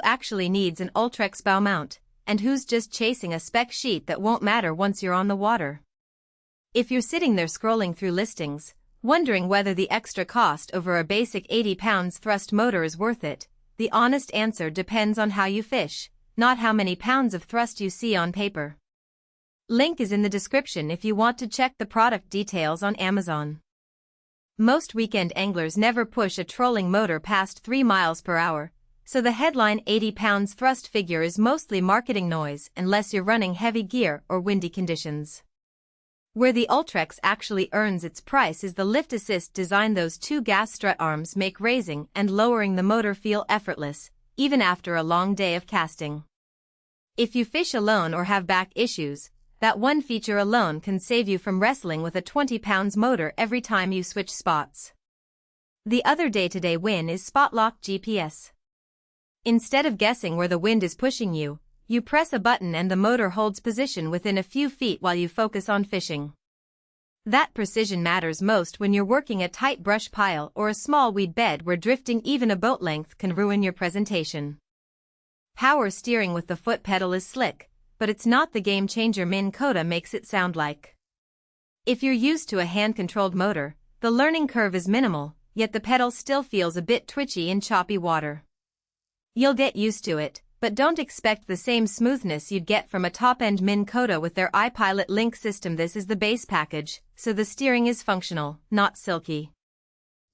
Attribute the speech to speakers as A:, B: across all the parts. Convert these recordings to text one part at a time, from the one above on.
A: actually needs an Ultrex bow mount, and who's just chasing a spec sheet that won't matter once you're on the water. If you're sitting there scrolling through listings, wondering whether the extra cost over a basic 80 pounds thrust motor is worth it, the honest answer depends on how you fish, not how many pounds of thrust you see on paper. Link is in the description if you want to check the product details on Amazon. Most weekend anglers never push a trolling motor past 3 miles per hour, so the headline 80 pounds thrust figure is mostly marketing noise unless you're running heavy gear or windy conditions. Where the Ultrex actually earns its price is the lift assist design. Those two gas strut arms make raising and lowering the motor feel effortless, even after a long day of casting. If you fish alone or have back issues, that one feature alone can save you from wrestling with a 20 pounds motor every time you switch spots. The other day-to-day win is Spot Lock GPS. Instead of guessing where the wind is pushing you, you press a button and the motor holds position within a few feet while you focus on fishing. That precision matters most when you're working a tight brush pile or a small weed bed where drifting even a boat length can ruin your presentation. Power steering with the foot pedal is slick, but it's not the game changer Minn Kota makes it sound like. If you're used to a hand-controlled motor, the learning curve is minimal, yet the pedal still feels a bit twitchy in choppy water. You'll get used to it, but don't expect the same smoothness you'd get from a top-end Minn Kota with their iPilot Link system. This is the base package, so the steering is functional, not silky.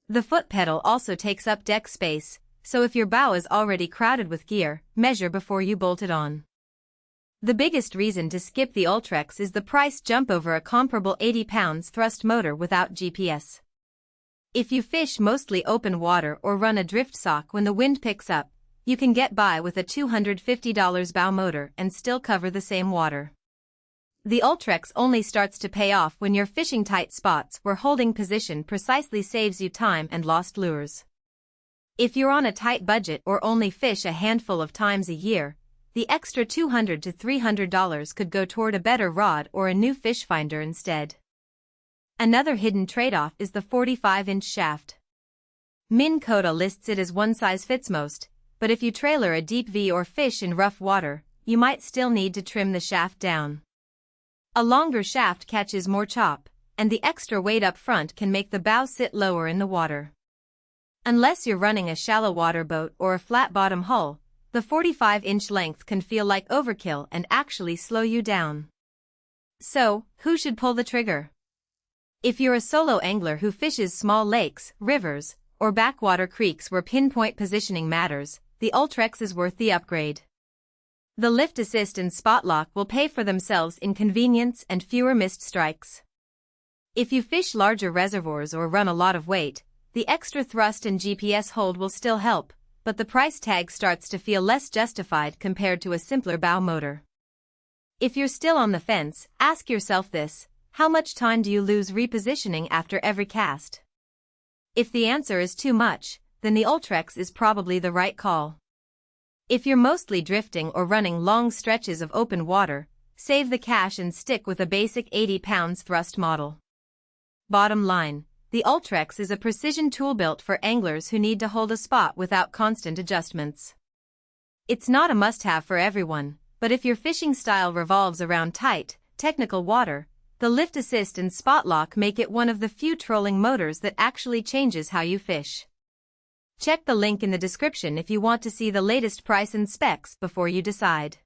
A: The foot pedal also takes up deck space, so if your bow is already crowded with gear, measure before you bolt it on. The biggest reason to skip the Ultrex is the price jump over a comparable 80 pounds thrust motor without GPS. If you fish mostly open water or run a drift sock when the wind picks up, you can get by with a $250 bow motor and still cover the same water. The Ultrex only starts to pay off when you're fishing tight spots where holding position precisely saves you time and lost lures. If you're on a tight budget or only fish a handful of times a year, the extra $200 to $300 could go toward a better rod or a new fish finder instead. Another hidden trade-off is the 45-inch shaft. Minn Kota lists it as one size fits most, but if you trailer a deep V or fish in rough water, you might still need to trim the shaft down. A longer shaft catches more chop, and the extra weight up front can make the bow sit lower in the water. Unless you're running a shallow water boat or a flat-bottom hull, the 45-inch length can feel like overkill and actually slow you down. So, who should pull the trigger? If you're a solo angler who fishes small lakes, rivers, or backwater creeks where pinpoint positioning matters, the Ultrex is worth the upgrade. The lift assist and spot lock will pay for themselves in convenience and fewer missed strikes. If you fish larger reservoirs or run a lot of weight, the extra thrust and GPS hold will still help, but the price tag starts to feel less justified compared to a simpler bow motor. If you're still on the fence, ask yourself this: how much time do you lose repositioning after every cast? If the answer is too much, then the Ultrex is probably the right call. If you're mostly drifting or running long stretches of open water, save the cash and stick with a basic 80 pounds thrust model. Bottom line, the Ultrex is a precision tool built for anglers who need to hold a spot without constant adjustments. It's not a must-have for everyone, but if your fishing style revolves around tight, technical water, the lift assist and spot lock make it one of the few trolling motors that actually changes how you fish. Check the link in the description if you want to see the latest price and specs before you decide.